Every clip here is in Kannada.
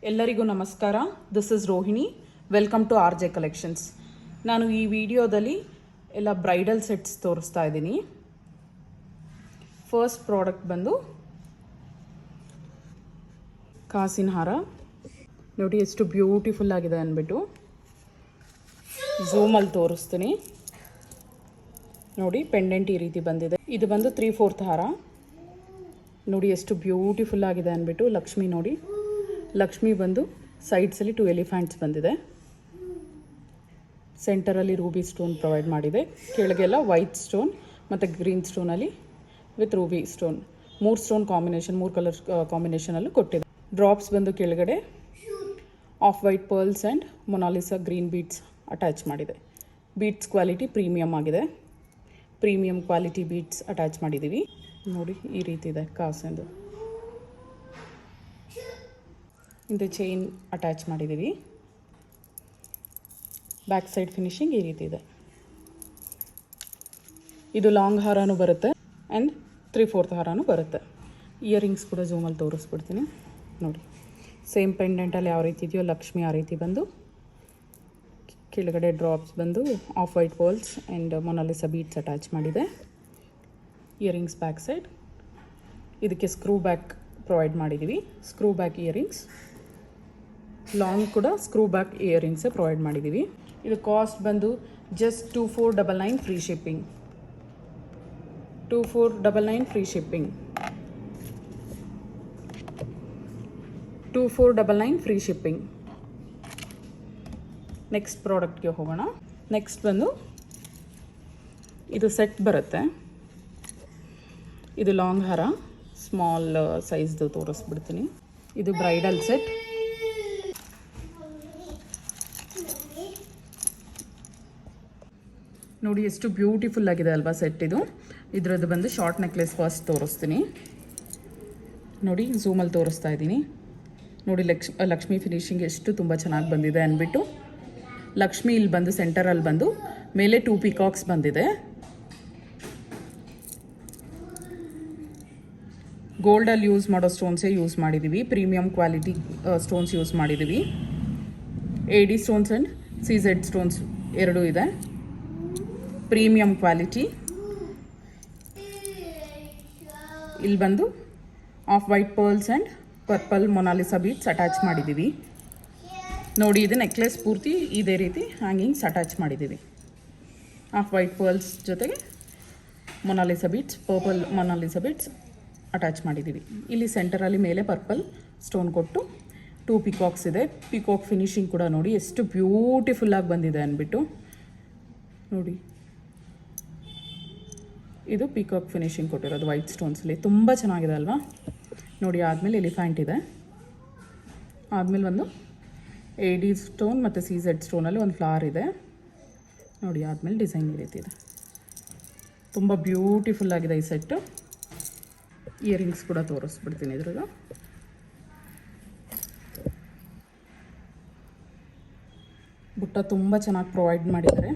ಎಲ್ಲರಿಗೂ ನಮಸ್ಕಾರ. This is Rohini. Welcome to R J collections. ನಾನು ಈ ವಿಡಿಯೋದಲ್ಲಿ ಎಲ್ಲ ಬ್ರೈಡಲ್ ಸೆಟ್ಸ್ ತೋರಿಸ್ತಾ ಇದ್ದೀನಿ. ಫಸ್ಟ್ ಪ್ರಾಡಕ್ಟ್ ಬಂದು ಕಾಸಿನ ಹಾರ. ನೋಡಿ ಎಷ್ಟು ಬ್ಯೂಟಿಫುಲ್ ಆಗಿದೆ ಅಂದ್ಬಿಟ್ಟು ಝೂಮಲ್ಲಿ ತೋರಿಸ್ತೀನಿ. ನೋಡಿ ಪೆಂಡೆಂಟ್ ಈ ರೀತಿ ಬಂದಿದೆ. ಇದು ಬಂದು 3/4 ಹಾರ. ನೋಡಿ ಎಷ್ಟು ಬ್ಯೂಟಿಫುಲ್ ಆಗಿದೆ ಅಂದ್ಬಿಟ್ಟು. ಲಕ್ಷ್ಮಿ ನೋಡಿ, ಲಕ್ಷ್ಮಿ ಬಂದು ಸೈಡ್ಸಲ್ಲಿ 2 ಎಲಿಫೆಂಟ್ಸ್ ಬಂದಿದೆ. ಸೆಂಟರಲ್ಲಿ ರೂಬಿ ಸ್ಟೋನ್ ಪ್ರೊವೈಡ್ ಮಾಡಿದೆ. ಕೆಳಗೆಲ್ಲ ವೈಟ್ ಸ್ಟೋನ್ ಮತ್ತು ಗ್ರೀನ್ ಸ್ಟೋನಲ್ಲಿ with ruby stone 3 stone combination, 3 colour ಕಾಂಬಿನೇಷನಲ್ಲೂ ಕೊಟ್ಟಿದೆ. ಡ್ರಾಪ್ಸ್ ಬಂದು ಕೆಳಗಡೆ off white pearls and Monalisa green beads attach ಮಾಡಿದೆ. ಬೀಡ್ಸ್ ಕ್ವಾಲಿಟಿ ಪ್ರೀಮಿಯಮ್ ಆಗಿದೆ. ಪ್ರೀಮಿಯಮ್ ಕ್ವಾಲಿಟಿ ಬೀಡ್ಸ್ ಅಟ್ಯಾಚ್ ಮಾಡಿದ್ದೀವಿ. ನೋಡಿ ಈ ರೀತಿ ಇದೆ ಕಾಸಂದು. ಇದು ಚೈನ್ ಅಟ್ಯಾಚ್ ಮಾಡಿದ್ದೀವಿ. ಬ್ಯಾಕ್ ಸೈಡ್ ಫಿನಿಶಿಂಗ್ ಈ ರೀತಿ ಇದೆ. ಇದು ಲಾಂಗ್ ಹಾರನೂ ಬರುತ್ತೆ ಆ್ಯಂಡ್ 3/4 ಹಾರನೂ ಬರುತ್ತೆ. ಇಯರಿಂಗ್ಸ್ ಕೂಡ ಝೂಮಲ್ಲಿ ತೋರಿಸ್ಬಿಡ್ತೀನಿ. ನೋಡಿ ಸೇಮ್ ಪೆಂಡೆಂಟಲ್ಲಿ ಯಾವ ರೀತಿ ಇದೆಯೋ ಲಕ್ಷ್ಮಿ ಆ ರೀತಿ ಬಂದು, ಕೆಳಗಡೆ ಡ್ರಾಪ್ಸ್ ಬಂದು off white pearls and Monalisa beads attach ಮಾಡಿದೆ. Earrings back side. ಇದಕ್ಕೆ ಸ್ಕ್ರೂ ಬ್ಯಾಕ್ ಪ್ರೊವೈಡ್ ಮಾಡಿದ್ದೀವಿ. Screw back earrings. ಲಾಂಗ್ ಕೂಡ ಸ್ಕ್ರೂ ಬ್ಯಾಕ್ ಇಯರಿಂಗ್ಸೇ ಪ್ರೊವೈಡ್ ಮಾಡಿದ್ದೀವಿ. ಇದು ಕಾಸ್ಟ್ ಬಂದು just 2499 free shipping. 2499 free shipping. 2499 free shipping. Next ಪ್ರಾಡಕ್ಟ್ಗೆ ಹೋಗೋಣ. ನೆಕ್ಸ್ಟ್ ಬಂದು ಇದು ಸೆಟ್ ಬರುತ್ತೆ. ಇದು ಲಾಂಗ್ ಹಾರ, ಸ್ಮಾಲ್ ಸೈಜ್ದು ತೋರಿಸ್ಬಿಡ್ತೀನಿ. ಇದು ಬ್ರೈಡಲ್ ಸೆಟ್. ನೋಡಿ ಎಷ್ಟು ಬ್ಯೂಟಿಫುಲ್ ಆಗಿದೆ ಅಲ್ವಾ ಸೆಟ್ ಇದು. ಇದರದ್ದು ಬಂದು ಶಾರ್ಟ್ ನೆಕ್ಲೆಸ್ ಫಸ್ಟ್ ತೋರಿಸ್ತೀನಿ. ನೋಡಿ ಝೂಮಲ್ಲಿ ತೋರಿಸ್ತಾ ಇದ್ದೀನಿ. ನೋಡಿ ಲಕ್ಷ್ಮಿ ಫಿನಿಶಿಂಗ್ ಎಷ್ಟು ತುಂಬ ಚೆನ್ನಾಗಿ ಬಂದಿದೆ ಅಂದ್ಬಿಟ್ಟು. ಲಕ್ಷ್ಮಿ ಇಲ್ಲಿ ಬಂದು ಸೆಂಟರಲ್ಲಿ ಬಂದು ಮೇಲೆ 2 ಪಿಕಾಕ್ಸ್ ಬಂದಿದೆ. ಗೋಲ್ಡಲ್ಲಿ ಯೂಸ್ ಮಾಡೋ ಸ್ಟೋನ್ಸೇ ಯೂಸ್ ಮಾಡಿದ್ದೀವಿ. ಪ್ರೀಮಿಯಮ್ ಕ್ವಾಲಿಟಿ ಸ್ಟೋನ್ಸ್ ಯೂಸ್ ಮಾಡಿದ್ದೀವಿ. AD stones and CZ stones ಎರಡೂ ಇದೆ. Premium quality. ಇಲ್ಲಿ ಬಂದು off white pearls and purple Mona Lisa beads attach ಮಾಡಿದ್ದೀವಿ. ನೋಡಿ ಇದು ನೆಕ್ಲೆಸ್ ಪೂರ್ತಿ ಇದೇ ರೀತಿ ಹ್ಯಾಂಗಿಂಗ್ಸ್ ಅಟ್ಯಾಚ್ ಮಾಡಿದ್ದೀವಿ. ಆಫ್ ವೈಟ್ ಪರ್ಲ್ಸ್ ಜೊತೆಗೆ Mona Lisa beads, purple Mona Lisa beads attach ಮಾಡಿದ್ದೀವಿ. ಇಲ್ಲಿ ಸೆಂಟರಲ್ಲಿ ಮೇಲೆ ಪರ್ಪಲ್ ಸ್ಟೋನ್ ಕೊಟ್ಟು 2 ಪಿಕಾಕ್ಸ್ ಇದೆ. ಪಿಕಾಕ್ ಫಿನಿಶಿಂಗ್ ಕೂಡ ನೋಡಿ ಎಷ್ಟು ಬ್ಯೂಟಿಫುಲ್ಲಾಗಿ ಬಂದಿದೆ ಅಂದ್ಬಿಟ್ಟು. ನೋಡಿ ಇದು ಪಿಕಾಕ್ ಫಿನಿಶಿಂಗ್ ಕೊಟ್ಟಿರೋದು ವೈಟ್ ಸ್ಟೋನ್ಸಲ್ಲಿ. ತುಂಬ ಚೆನ್ನಾಗಿದೆ ಅಲ್ವಾ. ನೋಡಿ ಆದಮೇಲೆ ಎಲಿಫೆಂಟ್ ಇದೆ. ಆದಮೇಲೆ ಒಂದು AD ಸ್ಟೋನ್ ಮತ್ತು CZ ಸ್ಟೋನಲ್ಲಿ ಒಂದು ಫ್ಲವರ್ ಇದೆ. ನೋಡಿ ಆದಮೇಲೆ ಡಿಸೈನ್ ಈ ರೀತಿ ಇದೆ. ತುಂಬ ಬ್ಯೂಟಿಫುಲ್ ಆಗಿದೆ ಈ ಸೆಟ್ಟು. ಇಯರಿಂಗ್ಸ್ ಕೂಡ ತೋರಿಸ್ಬಿಡ್ತೀನಿ ಇದ್ರದ್ದು. ಬುಟ್ಟ ತುಂಬ ಚೆನ್ನಾಗಿ ಪ್ರೊವೈಡ್ ಮಾಡಿದ್ದಾರೆ.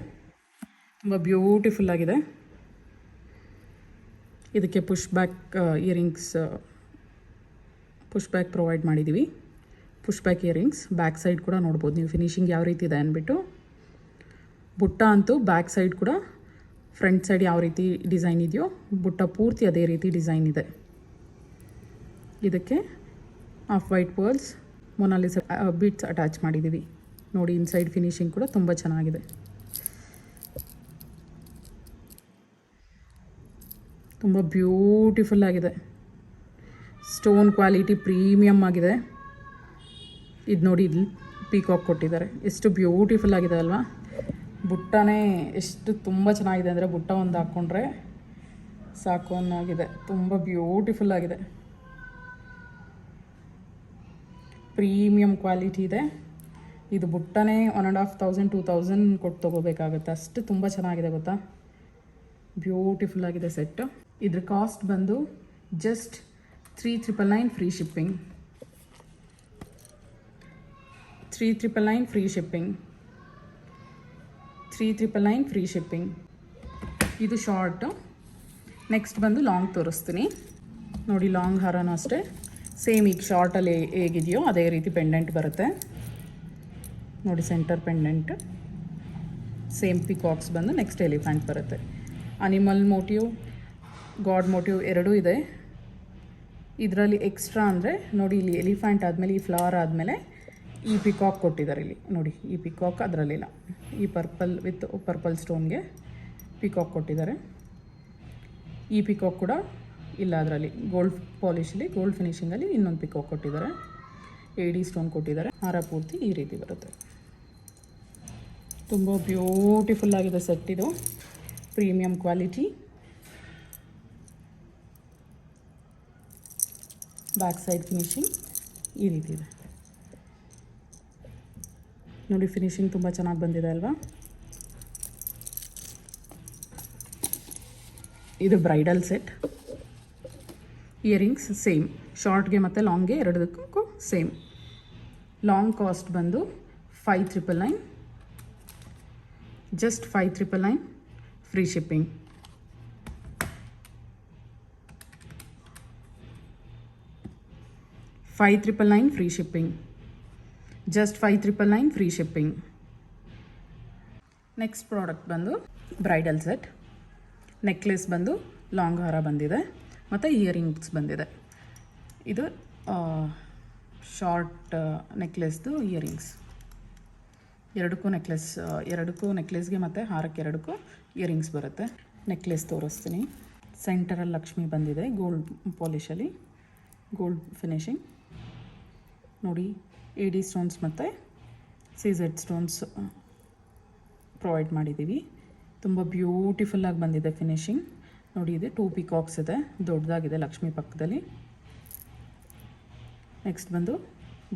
ತುಂಬ ಬ್ಯೂಟಿಫುಲ್ ಆಗಿದೆ. ಇದಕ್ಕೆ push back earrings, push back provide ಮಾಡಿದ್ದೀವಿ. Push back earrings back side ಕೂಡ ನೋಡ್ಬೋದು ನೀವು ಫಿನಿಶಿಂಗ್ ಯಾವ ರೀತಿ ಇದೆ ಅಂದ್ಬಿಟ್ಟು. ಬುಟ್ಟ ಅಂತೂ ಬ್ಯಾಕ್ ಸೈಡ್ ಕೂಡ ಫ್ರಂಟ್ ಸೈಡ್ ಯಾವ ರೀತಿ ಡಿಸೈನ್ ಇದೆಯೋ ಬುಟ್ಟ ಪೂರ್ತಿ ಅದೇ ರೀತಿ ಡಿಸೈನ್ ಇದೆ. ಇದಕ್ಕೆ of white pearls Mona Lisa beads attach ಮಾಡಿದ್ದೀವಿ. ನೋಡಿ ಇನ್ಸೈಡ್ ಫಿನಿಶಿಂಗ್ ಕೂಡ ತುಂಬ ಚೆನ್ನಾಗಿದೆ. ತುಂಬ ಬ್ಯೂಟಿಫುಲ್ ಆಗಿದೆ. ಸ್ಟೋನ್ ಕ್ವಾಲಿಟಿ ಪ್ರೀಮಿಯಮ್ ಆಗಿದೆ. ಇದು ನೋಡಿ ಇಲ್ಲಿ ಪೀಕಾಕ್ ಕೊಟ್ಟಿದ್ದಾರೆ. ಎಷ್ಟು ಬ್ಯೂಟಿಫುಲ್ ಆಗಿದೆ ಅಲ್ವಾ. ಬುಟ್ಟನೇ ಎಷ್ಟು ತುಂಬ ಚೆನ್ನಾಗಿದೆ ಅಂದರೆ ಬುಟ್ಟ ಒಂದು ಹಾಕ್ಕೊಂಡ್ರೆ ಸಾಕು ಅನ್ನೋಗಿದೆ. ತುಂಬ ಬ್ಯೂಟಿಫುಲ್ ಆಗಿದೆ. ಪ್ರೀಮಿಯಮ್ ಕ್ವಾಲಿಟಿ ಇದೆ. ಇದು ಬುಟ್ಟನೇ 1,500 2,000 ಕೊಟ್ಟು ತೊಗೋಬೇಕಾಗುತ್ತೆ. ಅಷ್ಟು ತುಂಬ ಚೆನ್ನಾಗಿದೆ ಗೊತ್ತಾ. ಬ್ಯೂಟಿಫುಲ್ ಆಗಿದೆ ಸೆಟ್ಟು. ಇದ್ರ ಕಾಸ್ಟ್ ಬಂದು just 3,999 free shipping. 3,999 free shipping. 3,999 free shipping. ಇದು ಶಾರ್ಟು. ನೆಕ್ಸ್ಟ್ ಬಂದು ಲಾಂಗ್ ತೋರಿಸ್ತೀನಿ. ನೋಡಿ ಲಾಂಗ್ ಹಾರನೂ ಅಷ್ಟೇ ಸೇಮ್ ಈಗ ಶಾರ್ಟಲ್ಲಿ ಹೇಗಿದೆಯೋ ಅದೇ ರೀತಿ ಪೆಂಡೆಂಟ್ ಬರುತ್ತೆ ನೋಡಿ. ಸೆಂಟರ್ ಪೆಂಡೆಂಟ್ ಸೇಮ್ ಪಿಕಾಕ್ಸ್ ಬಂದು ನೆಕ್ಸ್ಟ್ ಎಲಿಫೆಂಟ್ ಬರುತ್ತೆ. ಅನಿಮಲ್ ಮೋಟಿವ್, ಗಾಡ್ ಮೋಟಿವ್ ಎರಡೂ ಇದೆ. ಇದರಲ್ಲಿ ಎಕ್ಸ್ಟ್ರಾ ಅಂದರೆ ನೋಡಿ, ಇಲ್ಲಿ ಎಲಿಫೆಂಟ್ ಆದಮೇಲೆ ಈ ಫ್ಲವರ್ ಆದಮೇಲೆ ಈ ಪಿಕಾಕ್ ಕೊಟ್ಟಿದ್ದಾರೆ ಇಲ್ಲಿ ನೋಡಿ. ಈ ಪಿಕಾಕ್ ಅದರಲ್ಲಿಲ್ಲ, ಈ ಪರ್ಪಲ್ ವಿತ್ ಪರ್ಪಲ್ ಸ್ಟೋನ್ಗೆ ಪಿಕಾಕ್ ಕೊಟ್ಟಿದ್ದಾರೆ. ಈ ಪಿಕಾಕ್ ಕೂಡ ಇಲ್ಲ ಅದರಲ್ಲಿ. ಗೋಲ್ಡ್ ಪಾಲಿಶಲ್ಲಿ, ಗೋಲ್ಡ್ ಫಿನಿಷಿಂಗಲ್ಲಿ ಇನ್ನೊಂದು ಪಿಕಾಕ್ ಕೊಟ್ಟಿದ್ದಾರೆ. ಏಡಿ ಸ್ಟೋನ್ ಕೊಟ್ಟಿದ್ದಾರೆ. ಹಾರ ಪೂರ್ತಿ ಈ ರೀತಿ ಬರುತ್ತೆ. ತುಂಬ ಬ್ಯೂಟಿಫುಲ್ ಆಗಿದೆ ಸೆಟ್ ಇದು. Premium quality. Back side finishing ಈ ರೀತಿ ಇದೆ ನೋಡಿ. ಫಿನಿಶಿಂಗ್ ತುಂಬ ಚೆನ್ನಾಗಿ ಬಂದಿದೆ ಅಲ್ವಾ. ಇದು ಬ್ರೈಡಲ್ ಸೆಟ್. ಇಯರಿಂಗ್ಸ್ ಸೇಮ್, ಶಾರ್ಟ್ಗೆ ಮತ್ತು ಲಾಂಗ್ಗೆ ಎರಡಕ್ಕೂ ಸೇಮ್. ಲಾಂಗ್ ಕಾಸ್ಟ್ ಬಂದು 5,999, just 5,999 free shipping. Free shipping, just 5,999 free shipping. Next product ಬಂದು ಬ್ರೈಡಲ್ ಸೆಟ್. ನೆಕ್ಲೆಸ್ ಬಂದು ಲಾಂಗ್ ಹಾರ ಬಂದಿದೆ ಮತ್ತು ಇಯರಿಂಗ್ಸ್ ಬಂದಿದೆ. ಇದು ಶಾರ್ಟ್ ನೆಕ್ಲೆಸ್ದು ಇಯರಿಂಗ್ಸ್. ಎರಡಕ್ಕೂ ನೆಕ್ಲೆಸ್ಗೆ ಮತ್ತು ಹಾರಕ್ಕೆ ಎರಡಕ್ಕೂ ಇಯರಿಂಗ್ಸ್ ಬರುತ್ತೆ. ನೆಕ್ಲೆಸ್ ತೋರಿಸ್ತೀನಿ. ಸೆಂಟರಲ್ಲಿ ಲಕ್ಷ್ಮಿ ಬಂದಿದೆ ಗೋಲ್ಡ್ ಪಾಲಿಶಲ್ಲಿ, ಗೋಲ್ಡ್ ಫಿನಿಶಿಂಗ್ ನೋಡಿ. AD ಸ್ಟೋನ್ಸ್ ಮತ್ತು CZ ಸ್ಟೋನ್ಸ್ ಪ್ರೊವೈಡ್ ಮಾಡಿದ್ದೀವಿ. ತುಂಬ ಬ್ಯೂಟಿಫುಲ್ಲಾಗಿ ಬಂದಿದೆ ಫಿನಿಶಿಂಗ್ ನೋಡಿ. ಇದೆ 2 ಪಿಕಾಕ್ಸ್ ಇದೆ, ದೊಡ್ಡದಾಗಿದೆ ಲಕ್ಷ್ಮಿ ಪಕ್ಕದಲ್ಲಿ. ನೆಕ್ಸ್ಟ್ ಬಂದು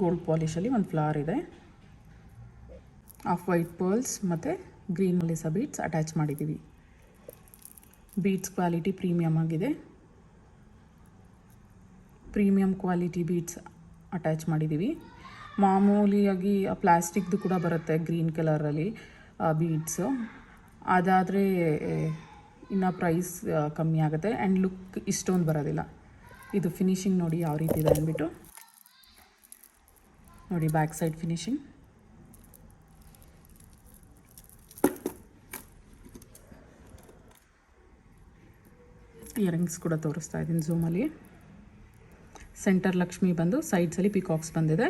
ಗೋಲ್ಡ್ ಪಾಲಿಶಲ್ಲಿ ಒಂದು ಫ್ಲವರ್ ಇದೆ. ಆಫ್ ವೈಟ್ ಪರ್ಲ್ಸ್ ಮತ್ತು ಗ್ರೀನ್ ಮಲಿಸಾ ಬೀಡ್ಸ್ ಅಟ್ಯಾಚ್ ಮಾಡಿದ್ದೀವಿ. ಬೀಡ್ಸ್ ಕ್ವಾಲಿಟಿ ಪ್ರೀಮಿಯಮ್ ಆಗಿದೆ. ಪ್ರೀಮಿಯಮ್ ಕ್ವಾಲಿಟಿ ಬೀಡ್ಸ್ ಅಟ್ಯಾಚ್ ಮಾಡಿದ್ದೀವಿ. ಮಾಮೂಲಿಯಾಗಿ ಪ್ಲಾಸ್ಟಿಕ್ದು ಕೂಡ ಬರುತ್ತೆ ಗ್ರೀನ್ ಕಲರಲ್ಲಿ ಬೀಡ್ಸು. ಅದಾದರೆ ಇನ್ನು ಪ್ರೈಸ್ ಕಮ್ಮಿ ಆಗುತ್ತೆ ಆ್ಯಂಡ್ ಲುಕ್ ಇಷ್ಟೊಂದು ಬರೋದಿಲ್ಲ. ಇದು ಫಿನಿಶಿಂಗ್ ನೋಡಿ ಯಾವ ರೀತಿ ಇದೆ ಅಂದ್ಬಿಟ್ಟು ನೋಡಿ. ಬ್ಯಾಕ್ ಸೈಡ್ ಫಿನಿಶಿಂಗ್ ಇಯರಿಂಗ್ಸ್ ಕೂಡ ತೋರಿಸ್ತಾ ಇದ್ದೀನಿ ಝೂಮಲ್ಲಿ. ಸೆಂಟರ್ ಲಕ್ಷ್ಮಿ ಬಂದು ಸೈಡ್ಸಲ್ಲಿ ಪಿಕಾಕ್ಸ್ ಬಂದಿದೆ.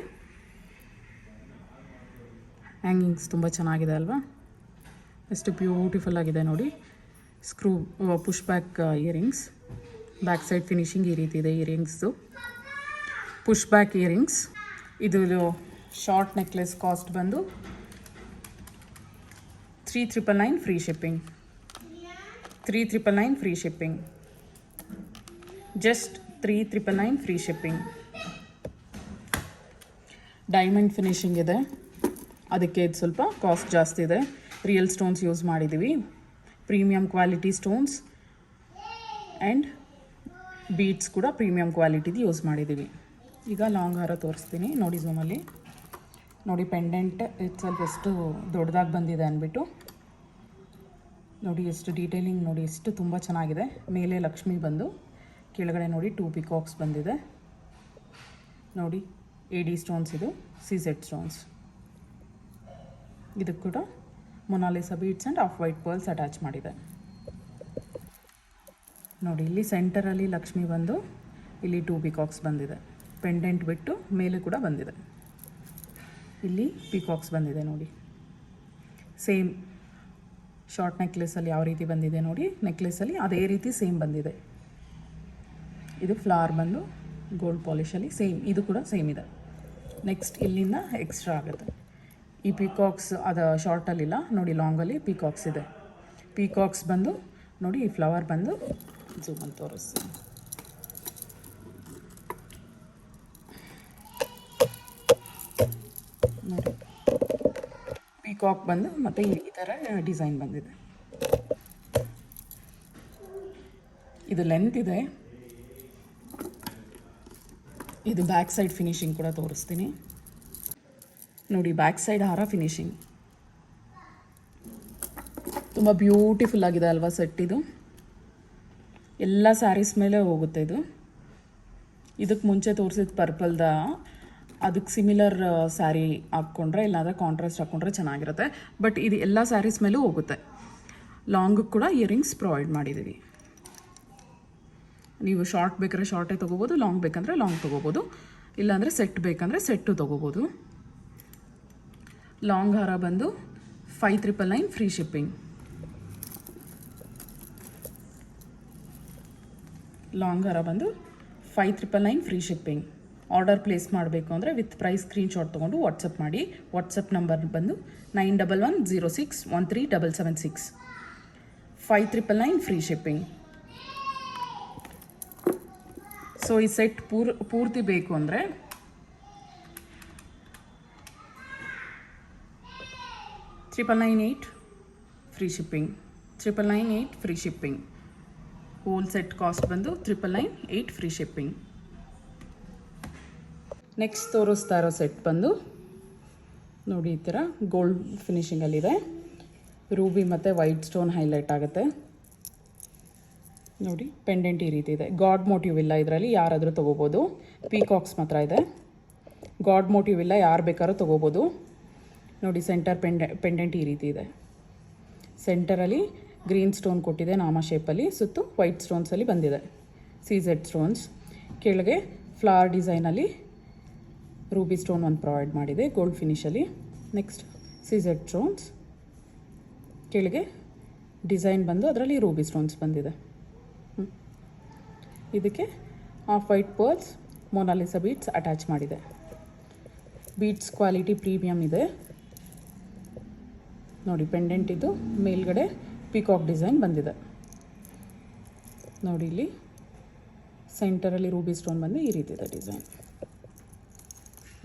ಹ್ಯಾಂಗಿಂಗ್ಸ್ ತುಂಬ ಚೆನ್ನಾಗಿದೆ ಅಲ್ವಾ, ಎಷ್ಟು ಬ್ಯೂಟಿಫುಲ್ ಆಗಿದೆ ನೋಡಿ. Screw push back earrings. Back side finishing ಈ ರೀತಿ ಇದೆ ಇಯರಿಂಗ್ಸ್ದು. Push back earrings. ಇದು ಶಾರ್ಟ್ ನೆಕ್ಲೆಸ್ ಕಾಸ್ಟ್ ಬಂದು 3,999 free shipping. 3,999 free shipping, just 3,999 free shipping. Diamond finishing ಇದೆ, ಅದಕ್ಕೆ ಇದು ಸ್ವಲ್ಪ ಕಾಸ್ಟ್ ಜಾಸ್ತಿ ಇದೆ. ರಿಯಲ್ ಸ್ಟೋನ್ಸ್ ಯೂಸ್ ಮಾಡಿದ್ದೀವಿ, premium quality stones and beads ಕೂಡ ಪ್ರೀಮಿಯಂ ಕ್ವಾಲಿಟಿದು ಯೂಸ್ ಮಾಡಿದ್ದೀವಿ. ಈಗ ಲಾಂಗ್ ಹಾರ ತೋರಿಸ್ತೀನಿ ನೋಡಿ ಝೂಮಲ್ಲಿ. ನೋಡಿ ಪೆಂಡೆಂಟ್ ಇದು ಸ್ವಲ್ಪ ಎಷ್ಟು ದೊಡ್ಡದಾಗಿ ಬಂದಿದೆ ಅಂದ್ಬಿಟ್ಟು ನೋಡಿ. ಎಷ್ಟು ಡೀಟೇಲಿಂಗ್ ನೋಡಿ, ಎಷ್ಟು ತುಂಬ ಚೆನ್ನಾಗಿದೆ. ಮೇಲೆ ಲಕ್ಷ್ಮಿ ಬಂದು ಕೆಳಗಡೆ ನೋಡಿ 2 ಪಿಕಾಕ್ಸ್ ಬಂದಿದೆ ನೋಡಿ. AD ಸ್ಟೋನ್ಸ್, ಇದು CZ ಸ್ಟೋನ್ಸ್. ಇದಕ್ಕೆ ಕೂಡ Mona Lisa beads and of white pearls attach ಮಾಡಿದೆ ನೋಡಿ. ಇಲ್ಲಿ ಸೆಂಟರಲ್ಲಿ ಲಕ್ಷ್ಮಿ ಬಂದು ಇಲ್ಲಿ 2 ಪಿಕಾಕ್ಸ್ ಬಂದಿದೆ. ಪೆಂಡೆಂಟ್ ಬಿಟ್ಟು ಮೇಲೆ ಕೂಡ ಬಂದಿದೆ. ಇಲ್ಲಿ ಪಿಕಾಕ್ಸ್ ಬಂದಿದೆ ನೋಡಿ. ಸೇಮ್ ಶಾರ್ಟ್ ನೆಕ್ಲೆಸಲ್ಲಿ ಯಾವ ರೀತಿ ಬಂದಿದೆ ನೋಡಿ, ನೆಕ್ಲೆಸಲ್ಲಿ ಅದೇ ರೀತಿ ಸೇಮ್ ಬಂದಿದೆ. ಇದು ಫ್ಲವರ್ ಬಂದು ಗೋಲ್ಡ್ ಪಾಲಿಶಲ್ಲಿ ಸೇಮ್, ಇದು ಕೂಡ ಸೇಮ್ ಇದೆ. ನೆಕ್ಸ್ಟ್ ಇಲ್ಲಿಂದ ಎಕ್ಸ್ಟ್ರಾ ಆಗುತ್ತೆ. ಈ ಪಿಕಾಕ್ಸ್ ಅದು ಶಾರ್ಟಲ್ಲಿಲ್ಲ ನೋಡಿ, ಲಾಂಗಲ್ಲಿ ಪಿಕಾಕ್ಸ್ ಇದೆ. ಪಿಕಾಕ್ಸ್ ಬಂದು ನೋಡಿ, ಈ ಫ್ಲವರ್ ಬಂದು ಝೂಮಲ್ಲಿ ತೋರಿಸ್ತೀನಿ ನೋಡಿ. ಪಿಕಾಕ್ ಬಂದು ಮತ್ತು ಈ ಥರ ಡಿಸೈನ್ ಬಂದಿದೆ. ಇದು ಲೆಂತ್ ಇದೆ. ಇದು ಬ್ಯಾಕ್ ಸೈಡ್ ಫಿನಿಶಿಂಗ್ ಕೂಡ ತೋರಿಸ್ತೀನಿ ನೋಡಿ. ಬ್ಯಾಕ್ ಸೈಡ್ ಹಾರ ಫಿನಿಶಿಂಗ್ ತುಂಬ ಬ್ಯೂಟಿಫುಲ್ ಆಗಿದೆ ಅಲ್ವಾ ಸೆಟ್. ಇದು ಎಲ್ಲ ಸ್ಯಾರೀಸ್ ಮೇಲೆ ಹೋಗುತ್ತೆ. ಇದು ಇದಕ್ಕೆ ಮುಂಚೆ ತೋರಿಸಿದ ಪರ್ಪಲ್ದ ಅದಕ್ಕೆ ಸಿಮಿಲರ್ ಸ್ಯಾರಿ ಹಾಕ್ಕೊಂಡ್ರೆ ಇಲ್ಲಾಂದರೆ ಕಾಂಟ್ರಾಸ್ಟ್ ಹಾಕ್ಕೊಂಡ್ರೆ ಚೆನ್ನಾಗಿರುತ್ತೆ. ಬಟ್ ಇದು ಎಲ್ಲ ಸ್ಯಾರೀಸ್ ಮೇಲೂ ಹೋಗುತ್ತೆ. ಲಾಂಗ್ ಕೂಡ ಇಯರಿಂಗ್ಸ್ ಪ್ರೊವೈಡ್ ಮಾಡಿದ್ದೀವಿ. ನೀವು ಶಾರ್ಟ್ ಬೇಕಾದ್ರೆ ಶಾರ್ಟೇ ತೊಗೋಬೋದು, ಲಾಂಗ್ ಬೇಕಂದರೆ ಲಾಂಗ್ ತೊಗೋಬೋದು, ಇಲ್ಲಾಂದರೆ ಸೆಟ್ ಬೇಕಂದರೆ ಸೆಟ್ಟು ತೊಗೋಬೋದು. ಲಾಂಗ್ ಹಾರ ಬಂದು 5,999 ಫ್ರೀ ಶಿಪ್ಪಿಂಗ್. ಲಾಂಗ್ ಹಾರ ಬಂದು 5,999 ಫ್ರೀ ಶಿಪ್ಪಿಂಗ್. ಆರ್ಡರ್ ಪ್ಲೇಸ್ ಮಾಡಬೇಕು ಅಂದರೆ ವಿತ್ ಪ್ರೈಸ್ ಸ್ಕ್ರೀನ್ಶಾಟ್ ತೊಗೊಂಡು ವಾಟ್ಸಪ್ ಮಾಡಿ. ವಾಟ್ಸಪ್ ನಂಬರ್ ಬಂದು 9110613776. 5,999 ಫ್ರೀ ಶಿಪ್ಪಿಂಗ್. ಸೊ ಈ ಸೆಟ್ ಪೂರ್ತಿ ಬೇಕು ಅಂದರೆ 3,998 free shipping. 3,998 free shipping. Hole set cost ಬಂದು 3,998 ಫ್ರೀ ಶಿಪ್ಪಿಂಗ್. ನೆಕ್ಸ್ಟ್ ತೋರಿಸ್ತಾ ಇರೋ ಸೆಟ್ ಬಂದು ನೋಡಿ ಈ ಥರ ಗೋಲ್ಡ್ ಫಿನಿಷಿಂಗಲ್ಲಿದೆ. ರೂಬಿ ಮತ್ತು ವೈಟ್ ಸ್ಟೋನ್ ಹೈಲೈಟ್ ಆಗುತ್ತೆ ನೋಡಿ. ಪೆಂಡೆಂಟ್ ಈ ರೀತಿ ಇದೆ. ಗಾಡ್ ಮೋಟಿವ್ ಇಲ್ಲ ಇದರಲ್ಲಿ, ಯಾರಾದರೂ ತೊಗೋಬೋದು. ಪೀಕಾಕ್ಸ್ ಮಾತ್ರ ಇದೆ. ಗಾಡ್ ಮೋಟಿವ್ ಇಲ್ಲ, ಯಾರು ಬೇಕಾದ್ರೂ ತೊಗೋಬೋದು ನೋಡಿ. ಸೆಂಟರ್ ಪೆಂಡೆಂಟ್ ಈ ರೀತಿ ಇದೆ. ಸೆಂಟರಲ್ಲಿ ಗ್ರೀನ್ ಸ್ಟೋನ್ ಕೊಟ್ಟಿದೆ ನಾಮ ಶೇಪಲ್ಲಿ, ಸುತ್ತು ವೈಟ್ ಸ್ಟೋನ್ಸಲ್ಲಿ ಬಂದಿದೆ, CZ ಸ್ಟೋನ್ಸ್. ಕೆಳಗೆ ಫ್ಲವರ್ ಡಿಸೈನಲ್ಲಿ ರೂಬಿ ಸ್ಟೋನ್ ಒಂದು ಪ್ರೊವೈಡ್ ಮಾಡಿದೆ ಗೋಲ್ಡ್ ಫಿನಿಷಲ್ಲಿ. ನೆಕ್ಸ್ಟ್ CZ ಸ್ಟೋನ್ಸ್, ಕೆಳಗೆ ಡಿಸೈನ್ ಬಂದು ಅದರಲ್ಲಿ ರೂಬಿ ಸ್ಟೋನ್ಸ್ ಬಂದಿದೆ. ಇದಕ್ಕೆ of white pearls Mona Lisa beads attach ಮಾಡಿದೆ. ಬೀಡ್ಸ್ ಕ್ವಾಲಿಟಿ ಪ್ರೀಮಿಯಮ್ ಇದೆ ನೋಡಿ. ಪೆಂಡೆಂಟ್ ಇದು ಮೇಲ್ಗಡೆ ಪಿಕಾಕ್ ಡಿಸೈನ್ ಬಂದಿದೆ ನೋಡಿ. ಇಲ್ಲಿ ಸೆಂಟರಲ್ಲಿ ರೂಬಿ ಸ್ಟೋನ್ ಬಂದು ಈ ರೀತಿ ಇದೆ ಡಿಸೈನ್.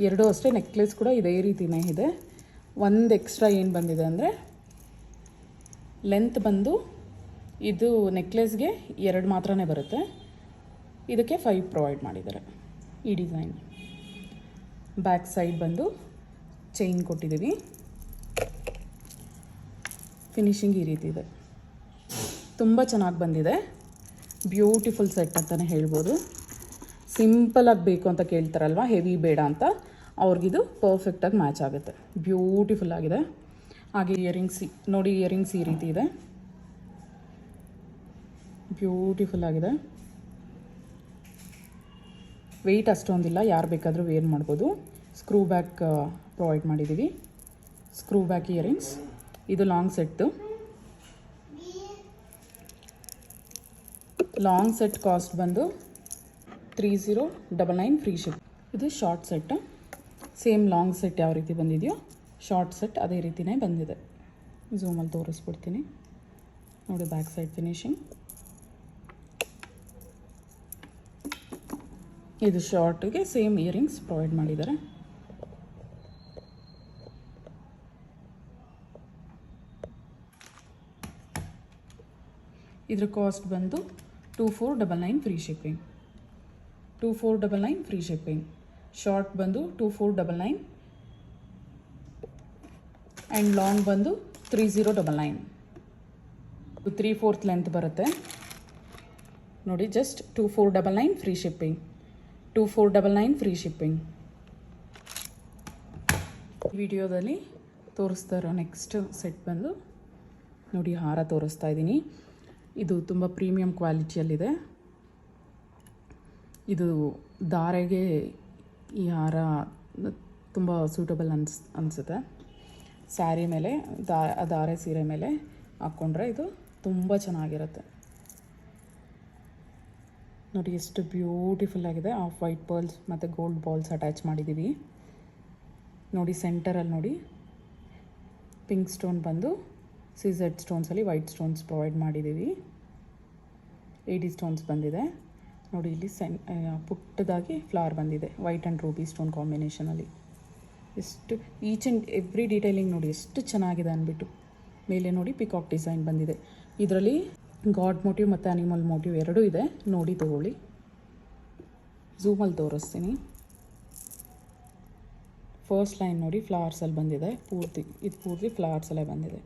ಎರಡೂ ಅಷ್ಟೇ. ನೆಕ್ಲೆಸ್ ಕೂಡ ಇದೇ ರೀತಿಯೇ ಇದೆ. ಒಂದು ಎಕ್ಸ್ಟ್ರಾ ಏನು ಬಂದಿದೆ ಅಂದರೆ ಲೆಂತ್ ಬಂದು ಇದು ನೆಕ್ಲೆಸ್ಗೆ 2 ಮಾತ್ರನೇ ಬರುತ್ತೆ, ಇದಕ್ಕೆ 5 ಪ್ರೊವೈಡ್ ಮಾಡಿದ್ದಾರೆ ಈ ಡಿಸೈನ್. ಬ್ಯಾಕ್ ಸೈಡ್ ಬಂದು ಚೈನ್ ಕೊಟ್ಟಿದ್ದೀವಿ. ಫಿನಿಶಿಂಗ್ ಈ ರೀತಿ ಇದೆ. ತುಂಬ ಚೆನ್ನಾಗಿ ಬಂದಿದೆ. ಬ್ಯೂಟಿಫುಲ್ ಸೆಟ್ ಅಂತಲೇ ಹೇಳ್ಬೋದು. ಸಿಂಪಲಾಗಿ ಬೇಕು ಅಂತ ಕೇಳ್ತಾರಲ್ವ, ಹೆವಿ ಬೇಡ ಅಂತ, ಅವ್ರಿಗಿದು ಪರ್ಫೆಕ್ಟಾಗಿ ಮ್ಯಾಚ್ ಆಗುತ್ತೆ. ಬ್ಯೂಟಿಫುಲ್ ಆಗಿದೆ. ಹಾಗೆ ಇಯರಿಂಗ್ಸ್ ನೋಡಿ, ಇಯರಿಂಗ್ಸ್ ಈ ರೀತಿ ಇದೆ. ಬ್ಯೂಟಿಫುಲ್ ಆಗಿದೆ. ವೆಯ್ಟ್ ಅಷ್ಟೊಂದಿಲ್ಲ, ಯಾರು ಬೇಕಾದರೂ ವೇರ್ ಮಾಡ್ಬೋದು. ಸ್ಕ್ರೂ ಬ್ಯಾಕ್ ಪ್ರೊವೈಡ್ ಮಾಡಿದ್ದೀವಿ. Screw back earrings. ಇದು long set. Long set cost ಬಂದು 3,099 ಫ್ರೀ ಶಿಪ್. ಇದು short set. Same long set ಯಾವ ರೀತಿ ಬಂದಿದೆಯೋ ಶಾರ್ಟ್ ಸೆಟ್ ಅದೇ ರೀತಿಯೇ ಬಂದಿದೆ. ಝೂಮಲ್ಲಿ ತೋರಿಸ್ಬಿಡ್ತೀನಿ ನೋಡಿ. Back side finishing. ಇದು ಶಾರ್ಟಿಗೆ ಸೇಮ್ ಇಯರಿಂಗ್ಸ್ ಪ್ರೊವೈಡ್ ಮಾಡಿದ್ದಾರೆ. ಇದ್ರ ಕಾಸ್ಟ್ ಬಂದು 2,499 free shipping. 2,499 free shipping. Short ಬಂದು 2,499 ಆ್ಯಂಡ್ ಲಾಂಗ್ ಬಂದು 3,099. 3/4 ಲೆಂತ್ ಬರುತ್ತೆ ನೋಡಿ. Just 2,499 free shipping. 2,499 free shipping. ವಿಡಿಯೋದಲ್ಲಿ ತೋರಿಸ್ತಾ ಇರೋ ನೆಕ್ಸ್ಟ್ ಸೆಟ್ ಬಂದು ನೋಡಿ, ಹಾರ ತೋರಿಸ್ತಾ ಇದ್ದೀನಿ. ಇದು ತುಂಬ ಪ್ರೀಮಿಯಂ ಕ್ವಾಲಿಟಿಯಲ್ಲಿದೆ. ಇದು ಧಾರೆಗೆ ಈ ಹಾರ ತುಂಬ ಸೂಟಬಲ್ ಅನಿಸುತ್ತೆ. ಸ್ಯಾರಿ ಮೇಲೆ ಧಾರೆ ಸೀರೆ ಮೇಲೆ ಹಾಕ್ಕೊಂಡ್ರೆ ಇದು ತುಂಬ ಚೆನ್ನಾಗಿರುತ್ತೆ ನೋಡಿ. ಎಷ್ಟು ಬ್ಯೂಟಿಫುಲ್ ಆಗಿದೆ. ಆಫ್ ವೈಟ್ ಪರ್ಲ್ಸ್ ಮತ್ತು ಗೋಲ್ಡ್ ಬಾಲ್ಸ್ ಅಟ್ಯಾಚ್ ಮಾಡಿದ್ದೀವಿ ನೋಡಿ. ಸೆಂಟರಲ್ಲಿ ನೋಡಿ ಪಿಂಕ್ ಸ್ಟೋನ್ ಬಂದು CZ ಸ್ಟೋನ್ಸಲ್ಲಿ ವೈಟ್ ಸ್ಟೋನ್ಸ್ ಪ್ರೊವೈಡ್ ಮಾಡಿದ್ದೀವಿ. AD ಸ್ಟೋನ್ಸ್ ಬಂದಿದೆ ನೋಡಿ. ಇಲ್ಲಿ ಪುಟ್ಟದಾಗಿ ಫ್ಲವರ್ ಬಂದಿದೆ ವೈಟ್ ಆ್ಯಂಡ್ ರೂಬಿ ಸ್ಟೋನ್ ಕಾಂಬಿನೇಷನಲ್ಲಿ. ಎಷ್ಟು ಈಚ್ ಆ್ಯಂಡ್ ಎವ್ರಿ ಡೀಟೇಲಿಂಗ್ ನೋಡಿ ಎಷ್ಟು ಚೆನ್ನಾಗಿದೆ ಅಂದ್ಬಿಟ್ಟು. ಮೇಲೆ ನೋಡಿ ಪಿಕಾಕ್ ಡಿಸೈನ್ ಬಂದಿದೆ. ಇದರಲ್ಲಿ ಗಾಡ್ ಮೋಟಿವ್ ಮತ್ತು ಅನಿಮಲ್ ಮೋಟಿವ್ ಎರಡೂ ಇದೆ. ನೋಡಿ ತೊಗೊಳ್ಳಿ. ಝೂಮಲ್ಲಿ ತೋರಿಸ್ತೀನಿ. ಫಸ್ಟ್ ಲೈನ್ ನೋಡಿ ಫ್ಲವರ್ಸಲ್ಲಿ ಬಂದಿದೆ ಪೂರ್ತಿ. ಇದು ಪೂರ್ತಿ ಫ್ಲವರ್ಸಲ್ಲೇ ಬಂದಿದೆ.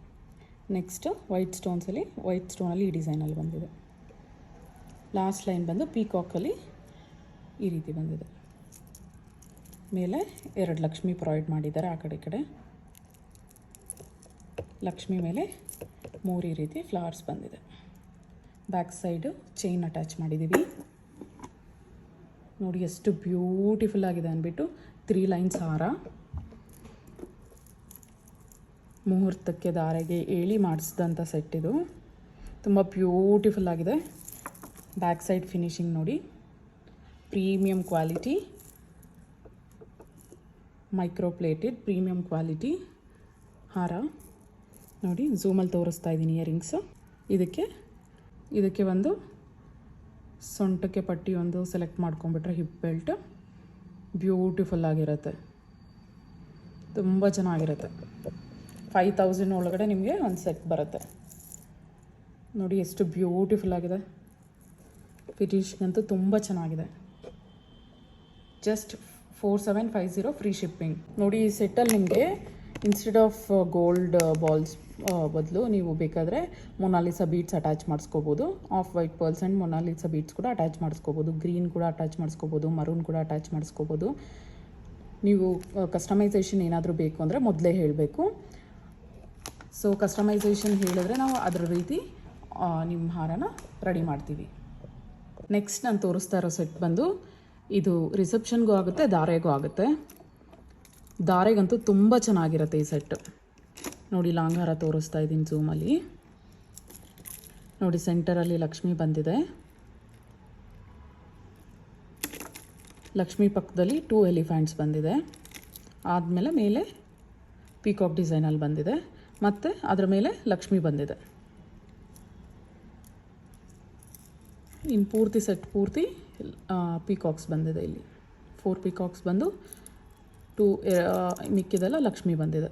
ನೆಕ್ಸ್ಟ್ ವೈಟ್ ಸ್ಟೋನ್ಸಲ್ಲಿ ವೈಟ್ ಸ್ಟೋನಲ್ಲಿ ಈ ಡಿಸೈನಲ್ಲಿ ಬಂದಿದೆ. ಲಾಸ್ಟ್ ಲೈನ್ ಬಂದು ಪೀಕಾಕಲ್ಲಿ ಈ ರೀತಿ ಬಂದಿದೆ. ಮೇಲೆ 2 ಲಕ್ಷ್ಮಿ ಪ್ರೊವೈಡ್ ಮಾಡಿದ್ದಾರೆ. ಆ ಕಡೆ ಈ ಕಡೆ ಲಕ್ಷ್ಮಿ ಮೇಲೆ 3 ಈ ರೀತಿ ಫ್ಲವರ್ಸ್ ಬಂದಿದೆ. ಬ್ಯಾಕ್ ಸೈಡು ಚೈನ್ ಅಟ್ಯಾಚ್ ಮಾಡಿದ್ದೀವಿ. ನೋಡಿ ಎಷ್ಟು ಬ್ಯೂಟಿಫುಲ್ ಆಗಿದೆ ಅಂದ್ಬಿಟ್ಟು 3 ಲೈನ್ಸ್ ಹಾರ. ಮುಹೂರ್ತಕ್ಕೆ ಧಾರೆಗೆ ಏಳಿ ಮಾಡಿಸಿದಂಥ ಸೆಟ್ ಇದು. ತುಂಬ ಬ್ಯೂಟಿಫುಲ್ ಆಗಿದೆ. ಬ್ಯಾಕ್ ಸೈಡ್ ಫಿನಿಶಿಂಗ್ ನೋಡಿ, premium quality, micro plated premium quality ಹಾರ. ನೋಡಿ ಝೂಮಲ್ಲಿ ತೋರಿಸ್ತಾ ಇದ್ದೀನಿ ಇಯರಿಂಗ್ಸು. ಇದಕ್ಕೆ ಒಂದು ಸೊಂಟಕ್ಕೆ ಪಟ್ಟಿ ಒಂದು ಸೆಲೆಕ್ಟ್ ಮಾಡ್ಕೊಂಬಿಟ್ರೆ ಹಿಪ್ ಬೆಲ್ಟ್ ಬ್ಯೂಟಿಫುಲ್ ಆಗಿರುತ್ತೆ. ತುಂಬ ಚೆನ್ನಾಗಿರುತ್ತೆ. 5000 ಒಳಗಡೆ ನಿಮಗೆ ಒಂದು ಸೆಟ್ ಬರುತ್ತೆ. ನೋಡಿ ಎಷ್ಟು ಬ್ಯೂಟಿಫುಲ್ ಆಗಿದೆ. ಫಿನಿಶಿಂಗ್ ಅಂತೂ ತುಂಬ ಚೆನ್ನಾಗಿದೆ. Just 4750 free shipping. ನೋಡಿ ಈ ಸೆಟ್ಟಲ್ಲಿ ನಿಮಗೆ ಇನ್ಸ್ಟೆಡ್ ಆಫ್ ಗೋಲ್ಡ್ ಬಾಲ್ಸ್ ಬದಲು ನೀವು ಬೇಕಾದರೆ ಮೊನಾಲಿಸಾ ಬೀಡ್ಸ್ ಅಟ್ಯಾಚ್ ಮಾಡಿಸ್ಕೋಬೋದು. Off white pearls and Monalisa beads ಕೂಡ ಅಟ್ಯಾಚ್ ಮಾಡಿಸ್ಕೋಬೋದು. ಗ್ರೀನ್ ಕೂಡ ಅಟ್ಯಾಚ್ ಮಾಡಿಸ್ಕೋಬೋದು. ಮರೂನ್ ಕೂಡ ಅಟ್ಯಾಚ್ ಮಾಡಿಸ್ಕೋಬೋದು. ನೀವು ಕಸ್ಟಮೈಸೇಷನ್ ಏನಾದರೂ ಬೇಕು ಅಂದರೆ ಮೊದಲೇ ಹೇಳಬೇಕು. ಸೊ ಕಸ್ಟಮೈಸೇಷನ್ ಹೇಳಿದ್ರೆ ನಾವು ಅದರ ರೀತಿ ನಿಮ್ಮ ಹಾರನ ರೆಡಿ ಮಾಡ್ತೀವಿ. ನೆಕ್ಸ್ಟ್ ನಾನು ತೋರಿಸ್ತಾ ಇರೋ ಸೆಟ್ ಬಂದು ಇದು ರಿಸೆಪ್ಷನ್ಗೂ ಆಗುತ್ತೆ, ಧಾರೆಗೂ ಆಗುತ್ತೆ. ಧಾರೆಗಂತೂ ತುಂಬ ಚೆನ್ನಾಗಿರುತ್ತೆ ಈ ಸೆಟ್ಟು. ನೋಡಿ ಲಾಂಗ್ ಹಾರ ತೋರಿಸ್ತಾ ಇದ್ದೀನಿ ಝೂಮಲ್ಲಿ. ನೋಡಿ ಸೆಂಟರಲ್ಲಿ ಲಕ್ಷ್ಮಿ ಬಂದಿದೆ. ಲಕ್ಷ್ಮಿ ಪಕ್ಕದಲ್ಲಿ 2 ಎಲಿಫೆಂಟ್ಸ್ ಬಂದಿದೆ. ಆದಮೇಲೆ ಮೇಲೆ ಪೀಕಾಕ್ ಡಿಸೈನಲ್ಲಿ ಬಂದಿದೆ. ಮತ್ತು ಅದರ ಮೇಲೆ ಲಕ್ಷ್ಮಿ ಬಂದಿದೆ. ಇನ್ನು ಪೂರ್ತಿ ಸೆಟ್ ಪೂರ್ತಿ ಪೀಕಾಕ್ಸ್ ಬಂದಿದೆ. ಇಲ್ಲಿ 4 ಪೀಕಾಕ್ಸ್ ಬಂದು 2 ಮಿಕ್ಕಿದೆಲ್ಲ ಲಕ್ಷ್ಮಿ ಬಂದಿದೆ.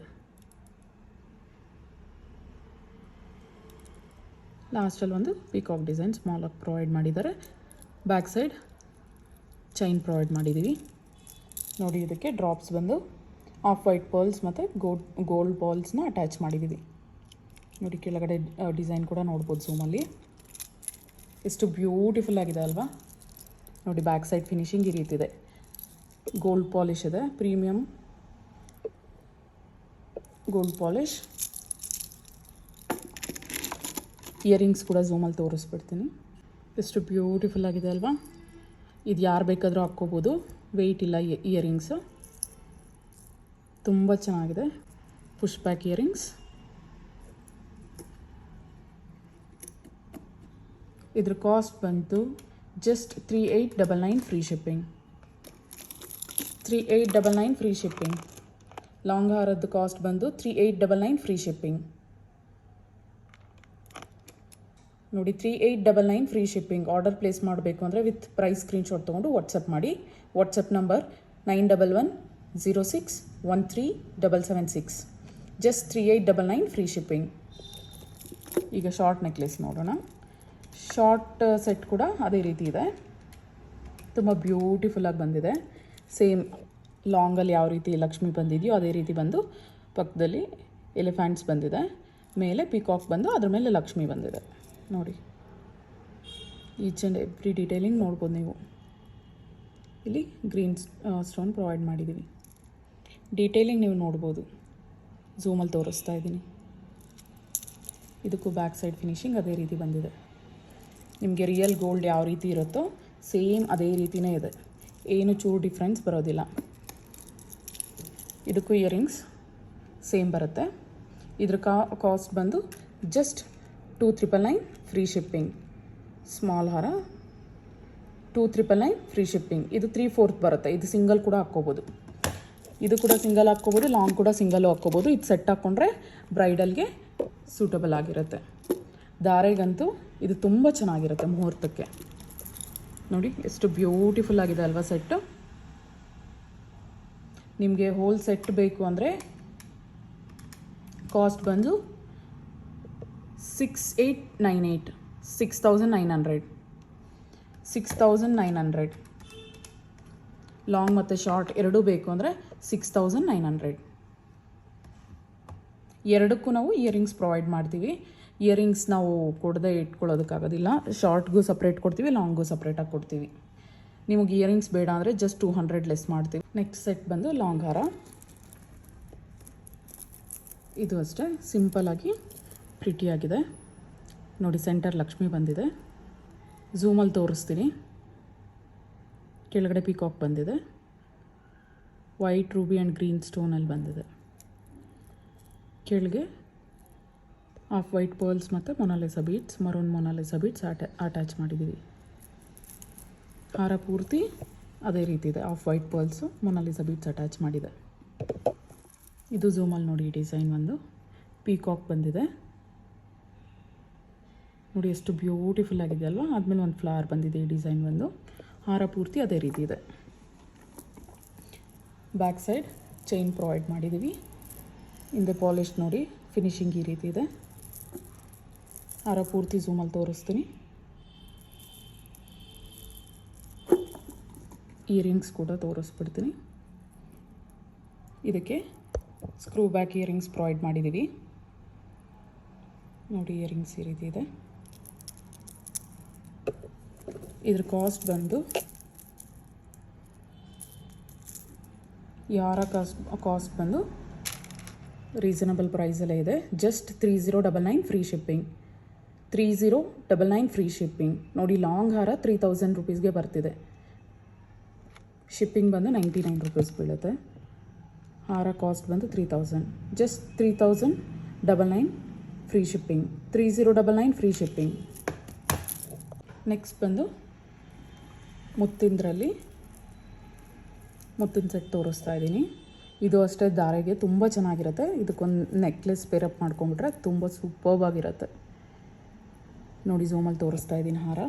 ಲಾಸ್ಟಲ್ಲಿ ಒಂದು ಪೀಕಾಕ್ ಡಿಸೈನ್ ಸ್ಮಾಲಾಗಿ ಪ್ರೊವೈಡ್ ಮಾಡಿದ್ದಾರೆ. ಬ್ಯಾಕ್ ಸೈಡ್ ಚೈನ್ ಪ್ರೊವೈಡ್ ಮಾಡಿದ್ದೀವಿ. ನೋಡಿ ಇದಕ್ಕೆ ಡ್ರಾಪ್ಸ್ ಬಂದು ಆಫ್ ವೈಟ್ ಪರ್ಲ್ಸ್ ಮತ್ತು ಗೋಲ್ಡ್ ಬಾಲ್ಸ್ನ ಅಟ್ಯಾಚ್ ಮಾಡಿದ್ದೀವಿ. ನೋಡಿ ಕೆಳಗಡೆ ಡಿಸೈನ್ ಕೂಡ ನೋಡ್ಬೋದು ಝೂಮಲ್ಲಿ. ಎಷ್ಟು ಬ್ಯೂಟಿಫುಲ್ ಆಗಿದೆ ಅಲ್ವಾ? ನೋಡಿ ಬ್ಯಾಕ್ ಸೈಡ್ ಫಿನಿಶಿಂಗ್ ಈ ರೀತಿ ಇದೆ. ಗೋಲ್ಡ್ ಪಾಲಿಶ್ ಇದೆ, ಪ್ರೀಮಿಯಂ ಗೋಲ್ಡ್ ಪಾಲಿಶ್. ಇಯರಿಂಗ್ಸ್ ಕೂಡ ಝೂಮಲ್ಲಿ ತೋರಿಸ್ಬಿಡ್ತೀನಿ. ಎಷ್ಟು ಬ್ಯೂಟಿಫುಲ್ ಆಗಿದೆ ಅಲ್ವಾ? ಇದು ಯಾರು ಬೇಕಾದರೂ ಹಾಕ್ಕೋಬೋದು. ವೆಯ್ಟ್ ಇಲ್ಲ ಇಯರಿಂಗ್ಸು. ತುಂಬ ಚೆನ್ನಾಗಿದೆ. Push back earrings. ಇದ್ರ ಕಾಸ್ಟ್ ಬಂತು just 3899 free shipping. 3899 free shipping. Long ಹಾರದ್ದು ಕಾಸ್ಟ್ ಬಂದು 3899 ಫ್ರೀ ಶಿಪ್ಪಿಂಗ್. ನೋಡಿ 3899 ಫ್ರೀ ಶಿಪ್ಪಿಂಗ್. ಆರ್ಡರ್ ಪ್ಲೇಸ್ ಮಾಡಬೇಕು ಅಂದರೆ ವಿತ್ ಪ್ರೈಸ್ ಸ್ಕ್ರೀನ್ಶಾಟ್ ತೊಗೊಂಡು ವಾಟ್ಸಪ್ ಮಾಡಿ. WhatsApp number 9110613776. Just 3899 free shipping. ಈಗ ಶಾರ್ಟ್ ನೆಕ್ಲೆಸ್ ನೋಡೋಣ. ಶಾರ್ಟ್ ಸೆಟ್ ಕೂಡ ಅದೇ ರೀತಿ ಇದೆ. ತುಂಬ ಬ್ಯೂಟಿಫುಲ್ಲಾಗಿ ಬಂದಿದೆ. ಸೇಮ್ ಲಾಂಗಲ್ಲಿ ಯಾವ ರೀತಿ ಲಕ್ಷ್ಮಿ ಬಂದಿದೆಯೋ ಅದೇ ರೀತಿ ಬಂದು ಪಕ್ಕದಲ್ಲಿ ಎಲಿಫೆಂಟ್ಸ್ ಬಂದಿದೆ. ಮೇಲೆ ಪಿಕಾಕ್ ಬಂದು ಅದ್ರ ಮೇಲೆ ಲಕ್ಷ್ಮಿ ಬಂದಿದೆ. ನೋಡಿ ಈಚ್ ಆ್ಯಂಡ್ ಎವ್ರಿ ಡೀಟೇಲಿಂಗ್ ನೋಡ್ಬೋದು ನೀವು. ಇಲ್ಲಿ ಗ್ರೀನ್ ಸ್ಟೋನ್ ಪ್ರೊವೈಡ್ ಮಾಡಿದ್ದೀವಿ. ಡೀಟೇಲಿಂಗ್ ನೀವು ನೋಡ್ಬೋದು. ಝೂಮಲ್ಲಿ ತೋರಿಸ್ತಾ ಇದ್ದೀನಿ. ಇದಕ್ಕೂ ಬ್ಯಾಕ್ ಸೈಡ್ ಫಿನಿಶಿಂಗ್ ಅದೇ ರೀತಿ ಬಂದಿದೆ. ನಿಮಗೆ ರಿಯಲ್ ಗೋಲ್ಡ್ ಯಾವ ರೀತಿ ಇರುತ್ತೋ ಸೇಮ್ ಅದೇ ರೀತಿಯೇ ಇದೆ. ಏನು ಚೂರು ಡಿಫ್ರೆನ್ಸ್ ಬರೋದಿಲ್ಲ. ಇದಕ್ಕೂ ಇಯರಿಂಗ್ಸ್ ಸೇಮ್ ಬರುತ್ತೆ. ಇದ್ರ ಕಾಸ್ಟ್ ಬಂದು ಜಸ್ಟ್ 2399 ಫ್ರೀ ಶಿಪ್ಪಿಂಗ್. ಸ್ಮಾಲ್ ಹಾರ 2399 ಫ್ರೀ ಶಿಪ್ಪಿಂಗ್. ಇದು 3/4 ಬರುತ್ತೆ. ಇದು ಸಿಂಗಲ್ ಕೂಡ ಹಾಕ್ಕೋಬೋದು. ಇದು ಕೂಡ ಸಿಂಗಲ್ ಹಾಕ್ಕೋಬೋದು, ಲಾಂಗ್ ಕೂಡ ಸಿಂಗಲ್ಲು ಹಾಕ್ಕೋಬೋದು. ಇದು ಸೆಟ್ ಹಾಕ್ಕೊಂಡ್ರೆ ಬ್ರೈಡಲ್ಗೆ ಸೂಟಬಲ್ ಆಗಿರುತ್ತೆ. ಧಾರೆಗಂತೂ ಇದು ತುಂಬ ಚೆನ್ನಾಗಿರುತ್ತೆ ಮುಹೂರ್ತಕ್ಕೆ. ನೋಡಿ ಎಷ್ಟು ಬ್ಯೂಟಿಫುಲ್ ಆಗಿದೆ ಅಲ್ವಾ ಸೆಟ್ಟು. ನಿಮಗೆ ಹೋಲ್ ಸೆಟ್ ಬೇಕು ಅಂದರೆ ಕಾಸ್ಟ್ ಬಂದು 6898 6900 ಲಾಂಗ್ ಮತ್ತು ಶಾರ್ಟ್ ಎರಡೂ ಬೇಕು ಅಂದರೆ 6900. ಎರಡಕ್ಕೂ ನಾವು ಇಯರಿಂಗ್ಸ್ ಪ್ರೊವೈಡ್ ಮಾಡ್ತೀವಿ. ಇಯರಿಂಗ್ಸ್ ನಾವು ಕೊಡದೆ ಇಟ್ಕೊಳ್ಳೋದಕ್ಕಾಗೋದಿಲ್ಲ. ಶಾರ್ಟ್ಗೂ ಸಪ್ರೇಟ್ ಕೊಡ್ತೀವಿ, ಲಾಂಗ್ಗೂ ಸಪ್ರೇಟಾಗಿ ಕೊಡ್ತೀವಿ. ನಿಮಗೆ ಇಯರಿಂಗ್ಸ್ ಬೇಡ ಅಂದರೆ ಜಸ್ಟ್ 200 ಲೆಸ್ ಮಾಡ್ತೀವಿ. ನೆಕ್ಸ್ಟ್ ಸೆಟ್ ಬಂದು ಲಾಂಗ್ ಹಾರ. ಇದು ಅಷ್ಟೇ ಸಿಂಪಲ್ಲಾಗಿ ಪ್ರಿಟಿಯಾಗಿದೆ ನೋಡಿ. ಸೆಂಟರ್ ಲಕ್ಷ್ಮಿ ಬಂದಿದೆ. ಝೂಮಲ್ಲಿ ತೋರಿಸ್ತೀನಿ. ಕೆಳಗಡೆ ಪಿಕಾಕ್ ಬಂದಿದೆ. ವೈಟ್ ರೂಬಿ ಆ್ಯಂಡ್ ಗ್ರೀನ್ ಸ್ಟೋನಲ್ಲಿ ಬಂದಿದೆ. ಕೆಳಗೆ ಆಫ್ ವೈಟ್ ಪರ್ಲ್ಸ್ ಮತ್ತು Mona Lisa beads, maroon Mona Lisa beads attach ಮಾಡಿದ್ದೀವಿ. ಹಾರ ಪೂರ್ತಿ ಅದೇ ರೀತಿ ಇದೆ. Of white pearls, Mona Lisa beads attach ಮಾಡಿದೆ. ಇದು ಝೂಮಲ್ಲಿ ನೋಡಿ ಡಿಸೈನ್ ಒಂದು ಪೀಕಾಕ್ ಬಂದಿದೆ ನೋಡಿ, ಎಷ್ಟು ಬ್ಯೂಟಿಫುಲ್ ಆಗಿದೆ ಅಲ್ವಾ. ಆದಮೇಲೆ ಒಂದು ಫ್ಲವರ್ ಬಂದಿದೆ. ಈ ಡಿಸೈನ್ ಒಂದು ಹಾರ ಪೂರ್ತಿ ಅದೇ ರೀತಿ ಇದೆ. ಬ್ಯಾಕ್ ಸೈಡ್ ಚೈನ್ ಪ್ರೊವೈಡ್ ಮಾಡಿದ್ದೀವಿ. ಹಿಂದೆ ಪಾಲಿಶ್ ನೋಡಿ, ಫಿನಿಶಿಂಗ್ ಈ ರೀತಿ ಇದೆ. ಹಾರ ಪೂರ್ತಿ ಝೂಮಲ್ಲಿ ತೋರಿಸ್ತೀನಿ. ಇಯರಿಂಗ್ಸ್ ಕೂಡ ತೋರಿಸ್ಬಿಡ್ತೀನಿ. ಇದಕ್ಕೆ ಸ್ಕ್ರೂ ಬ್ಯಾಕ್ ಇಯರಿಂಗ್ಸ್ ಪ್ರೊವೈಡ್ ಮಾಡಿದ್ದೀವಿ ನೋಡಿ. ಇಯರಿಂಗ್ಸ್ ಈ ರೀತಿ ಇದೆ. ಇದ್ರ ಕಾಸ್ಟ್ ಬಂದು ಯಾರ ಕಾಸ್ಟ್ ಬಂದು ರೀಸನಬಲ್ ಪ್ರೈಸಲ್ಲೇ ಇದೆ. Just 3099 free shipping. 3099 free shipping ನೋಡಿ. ಲಾಂಗ್ ಹಾರ 3000 ರುಪೀಸ್ಗೆ ಬರ್ತಿದೆ. ಶಿಪ್ಪಿಂಗ್ ಬಂದು 99 ರುಪೀಸ್ ಬೀಳುತ್ತೆ. ಹಾರ ಕಾಸ್ಟ್ ಬಂದು 3000. Just 3099 free shipping. 3099 free shipping. Next ಬಂದು ಮುತ್ತಿಂದ್ರಲ್ಲಿ ಮುತ್ತಿನ ಸೆಟ್ ತೋರಿಸ್ತಾ ಇದ್ದೀನಿ. ಇದು ಅಷ್ಟೇ ದಾರೆಗೆ ತುಂಬ ಚೆನ್ನಾಗಿರುತ್ತೆ. ಇದಕ್ಕೊಂದು ನೆಕ್ಲೆಸ್ ಪೇರಪ್ ಮಾಡ್ಕೊಂಬಿಟ್ರೆ ತುಂಬ ಸೂಪರ್ಬ್ ಆಗಿರುತ್ತೆ ನೋಡಿ. ಝೂಮಲ್ಲಿ ತೋರಿಸ್ತಾ ಇದ್ದೀನಿ ಹಾರ.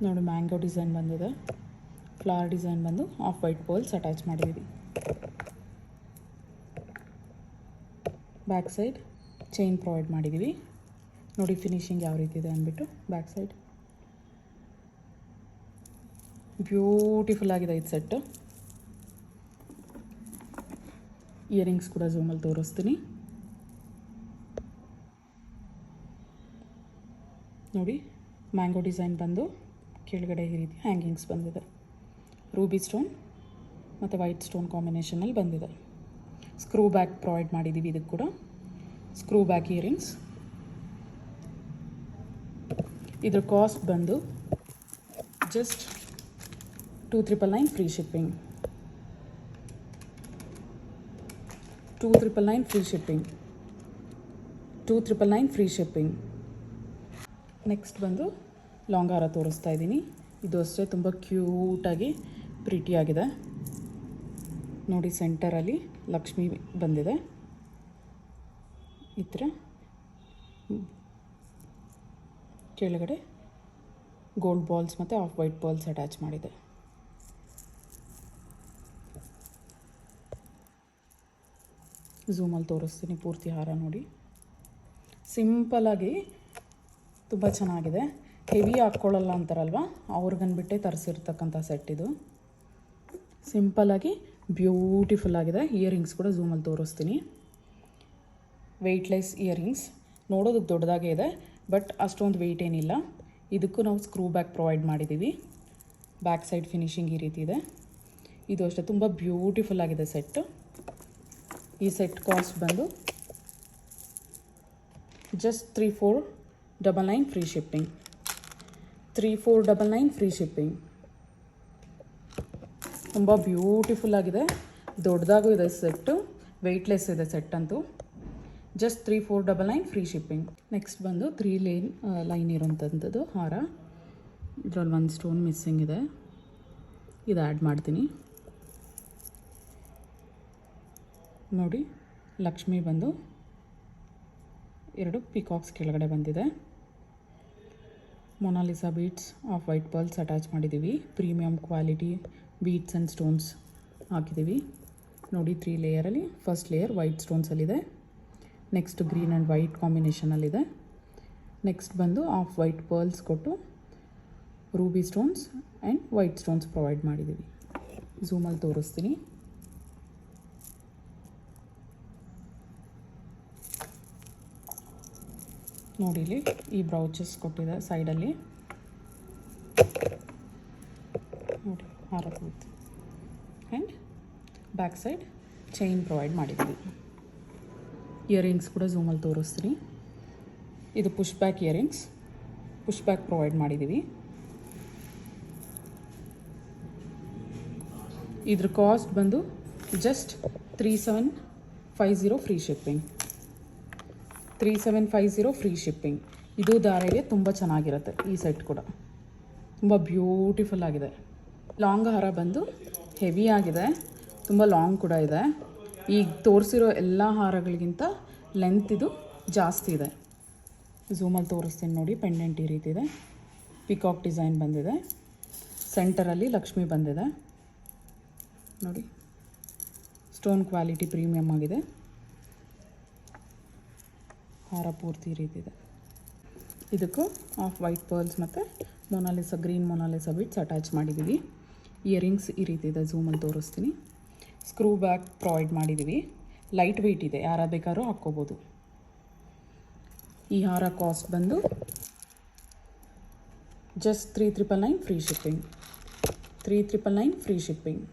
ನೋಡಿ ಮ್ಯಾಂಗೋ ಡಿಸೈನ್ ಬಂದಿದೆ. ಫ್ಲವರ್ ಡಿಸೈನ್ ಬಂದು ಆಫ್ ವೈಟ್ ಪರ್ಲ್ಸ್ ಅಟ್ಯಾಚ್ ಮಾಡಿದ್ದೀವಿ. ಬ್ಯಾಕ್ ಸೈಡ್ ಚೈನ್ ಪ್ರೊವೈಡ್ ಮಾಡಿದ್ದೀವಿ ನೋಡಿ. ಫಿನಿಶಿಂಗ್ ಯಾವ ರೀತಿ ಇದೆ ಅಂದ್ಬಿಟ್ಟು ಬ್ಯಾಕ್ ಸೈಡ್ ಬ್ಯೂಟಿಫುಲ್ ಆಗಿದೆ ಇದು ಸೆಟ್ಟು. ಇಯರಿಂಗ್ಸ್ ಕೂಡ ಝೂಮಲ್ಲಿ ತೋರಿಸ್ತೀನಿ ನೋಡಿ. ಮ್ಯಾಂಗೋ ಡಿಸೈನ್ ಬಂದು ಕೆಳಗಡೆ ಈ ರೀತಿ ಹ್ಯಾಂಗಿಂಗ್ಸ್ ಬಂದಿದೆ. ರೂಬಿ ಸ್ಟೋನ್ ಮತ್ತು ವೈಟ್ ಸ್ಟೋನ್ ಕಾಂಬಿನೇಷನಲ್ಲಿ ಬಂದಿದೆ. ಸ್ಕ್ರೂ ಬ್ಯಾಕ್ ಪ್ರೊವೈಡ್ ಮಾಡಿದ್ದೀವಿ. ಇದಕ್ಕೆ ಕೂಡ ಸ್ಕ್ರೂ ಬ್ಯಾಕ್ ಇಯರಿಂಗ್ಸ್. ಇದ್ರ ಕಾಸ್ಟ್ ಬಂದು just 2999 free shipping. 2999 free shipping. 2999 free shipping. Next ಬಂದು ಲಾಂಗ್ ಹಾರ ತೋರಿಸ್ತಾ ಇದ್ದೀನಿ. ಇದು ಅಷ್ಟೇ ತುಂಬ ಕ್ಯೂಟಾಗಿ ಪ್ರಿಟಿಯಾಗಿದೆ ನೋಡಿ. ಸೆಂಟರಲ್ಲಿ ಲಕ್ಷ್ಮಿ ಬಂದಿದೆ. ಈ ಥರ ಕೆಳಗಡೆ ಗೋಲ್ಡ್ ಬಾಲ್ಸ್ ಮತ್ತು ಆಫ್ ವೈಟ್ ಬಾಲ್ಸ್ ಅಟ್ಯಾಚ್ ಮಾಡಿದೆ. ಝೂಮಲ್ಲಿ ತೋರಿಸ್ತೀನಿ ಪೂರ್ತಿ ಹಾರ ನೋಡಿ. ಸಿಂಪಲಾಗಿ ತುಂಬ ಚೆನ್ನಾಗಿದೆ. ಹೆವಿ ಹಾಕ್ಕೊಳ್ಳಲ್ಲ ಅಂತಾರಲ್ವ, ಅವ್ರಿಗನ್ಬಿಟ್ಟೆ ತರಿಸಿರ್ತಕ್ಕಂಥ ಸೆಟ್ ಇದು. ಸಿಂಪಲಾಗಿ ಬ್ಯೂಟಿಫುಲ್ ಆಗಿದೆ. ಇಯರಿಂಗ್ಸ್ ಕೂಡ ಝೂಮಲ್ಲಿ ತೋರಿಸ್ತೀನಿ. Weightless earrings. ನೋಡೋದಕ್ಕೆ ದೊಡ್ಡದಾಗೇ ಇದೆ, ಬಟ್ ಅಷ್ಟೊಂದು ವೆಯ್ಟ್ ಏನಿಲ್ಲ. ಇದಕ್ಕೂ ನಾವು ಸ್ಕ್ರೂ ಬ್ಯಾಕ್ ಪ್ರೊವೈಡ್ ಮಾಡಿದ್ದೀವಿ. ಬ್ಯಾಕ್ ಸೈಡ್ ಫಿನಿಶಿಂಗ್ ಈ ರೀತಿ ಇದೆ. ಇದು ಅಷ್ಟೇ ತುಂಬ ಬ್ಯೂಟಿಫುಲ್ ಆಗಿದೆ ಸೆಟ್ಟು. ಈ ಸೆಟ್ ಕಾಸ್ಟ್ ಬಂದು just 3499 free shipping. 3499 free shipping. ತುಂಬ ಬ್ಯೂಟಿಫುಲ್ ಆಗಿದೆ. ದೊಡ್ಡದಾಗೂ ಇದೆ ಸೆಟ್ಟು. ವೆಯ್ಟ್ಲೆಸ್ ಇದೆ ಸೆಟ್ ಅಂತೂ. Just 3499 free shipping. ನೆಕ್ಸ್ಟ್ ಬಂದು 3 ಲೈನ್ ಇರೋಂಥದ್ದು ಹಾರ. ಇದರಲ್ಲಿ ಒಂದು ಸ್ಟೋನ್ ಮಿಸ್ಸಿಂಗ್ ಇದೆ, ಇದು ಆ್ಯಡ್ ಮಾಡ್ತೀನಿ ನೋಡಿ. ಲಕ್ಷ್ಮಿ ಬಂದು 2 ಪಿಕಾಕ್ಸ್ ಕೆಳಗಡೆ ಬಂದಿದೆ. Monalisa beads off white pearls attach ಮಾಡಿದ್ದೀವಿ. Premium quality beads and stones ಹಾಕಿದ್ದೀವಿ ನೋಡಿ. 3 ಲೇಯರಲ್ಲಿ ಫಸ್ಟ್ ಲೇಯರ್ ವೈಟ್ ಸ್ಟೋನ್ಸಲ್ಲಿದೆ. ನೆಕ್ಸ್ಟ್ ಗ್ರೀನ್ ಆ್ಯಂಡ್ ವೈಟ್ ಕಾಂಬಿನೇಷನಲ್ಲಿದೆ. ನೆಕ್ಸ್ಟ್ ಬಂದು ಆಫ್ ವೈಟ್ ಪರ್ಲ್ಸ್ ಕೊಟ್ಟು ruby stones and white stones provide ಮಾಡಿದ್ದೀವಿ. ಝೂಮಲ್ಲಿ ತೋರಿಸ್ತೀನಿ. ನೋಡಿ ಇಲ್ಲಿ ಈ ಬ್ರೌಚಸ್ ಕೊಟ್ಟಿದೆ ಸೈಡಲ್ಲಿ ನೋಡಿ ಹಾರ ಕೂತು and back side chain provide ಮಾಡಿದ್ದೀವಿ. ಇಯರಿಂಗ್ಸ್ ಕೂಡ ಝೂಮಲ್ಲಿ ತೋರಿಸ್ತೀನಿ. ಇದು push back earrings, push back provide ಮಾಡಿದ್ದೀವಿ. ಇದ್ರ ಕಾಸ್ಟ್ ಬಂದು just 3750 free shipping. 3750 free shipping. ಇದು ಧಾರೆಗೆ ತುಂಬ ಚೆನ್ನಾಗಿರುತ್ತೆ. ಈ ಸೆಟ್ ಕೂಡ ತುಂಬ ಬ್ಯೂಟಿಫುಲ್ ಆಗಿದೆ. ಲಾಂಗ್ ಹಾರ ಬಂದು ಹೆವಿ ಆಗಿದೆ, ತುಂಬ ಲಾಂಗ್ ಕೂಡ ಇದೆ. ಈಗ ತೋರಿಸಿರೋ ಎಲ್ಲ ಹಾರಗಳಿಗಿಂತ ಲೆಂತ್ ಇದು ಜಾಸ್ತಿ ಇದೆ. ಝೂಮಲ್ಲಿ ತೋರಿಸ್ತೀನಿ ನೋಡಿ. ಪೆಂಡೆಂಟ್ ಈ ರೀತಿ ಇದೆ, ಪಿಕಾಕ್ ಡಿಸೈನ್ ಬಂದಿದೆ, ಸೆಂಟರಲ್ಲಿ ಲಕ್ಷ್ಮಿ ಬಂದಿದೆ ನೋಡಿ. ಸ್ಟೋನ್ ಕ್ವಾಲಿಟಿ ಪ್ರೀಮಿಯಮ್ ಆಗಿದೆ. ಹಾರ ಪೂರ್ತಿ ಈ ರೀತಿ ಇದೆ. ಇದಕ್ಕೂ ಆಫ್ ವೈಟ್ ಪರ್ಲ್ಸ್ ಮತ್ತು Mona Lisa, green Mona Lisa bits attach ಮಾಡಿದ್ದೀವಿ. ಇಯರಿಂಗ್ಸ್ ಈ ರೀತಿ ಇದೆ, ಝೂಮಲ್ಲಿ ತೋರಿಸ್ತೀನಿ. ಸ್ಕ್ರೂ ಬ್ಯಾಕ್ ಪ್ರೊವೈಡ್ ಮಾಡಿದ್ದೀವಿ. ಲೈಟ್ ವೆಯ್ಟ್ ಇದೆ, ಯಾರು ಬೇಕಾದ್ರೂ ಹಾಕ್ಕೋಬೋದು. ಈ ಹಾರ ಕಾಸ್ಟ್ ಬಂದು just 3999 free shipping. 3999 free shipping.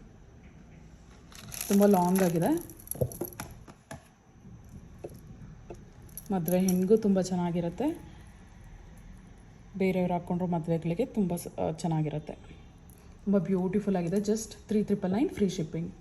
ತುಂಬ ಲಾಂಗ್ ಆಗಿದೆ. ಮದುವೆ ಹೆಣ್ಣಿಗೂ ತುಂಬ ಚೆನ್ನಾಗಿರುತ್ತೆ, ಬೇರೆಯವ್ರು ಹಾಕ್ಕೊಂಡ್ರು ಮದುವೆಗಳಿಗೆ ತುಂಬ ಚೆನ್ನಾಗಿರುತ್ತೆ. ತುಂಬ ಬ್ಯೂಟಿಫುಲ್ ಆಗಿದೆ. Just 3999 free shipping.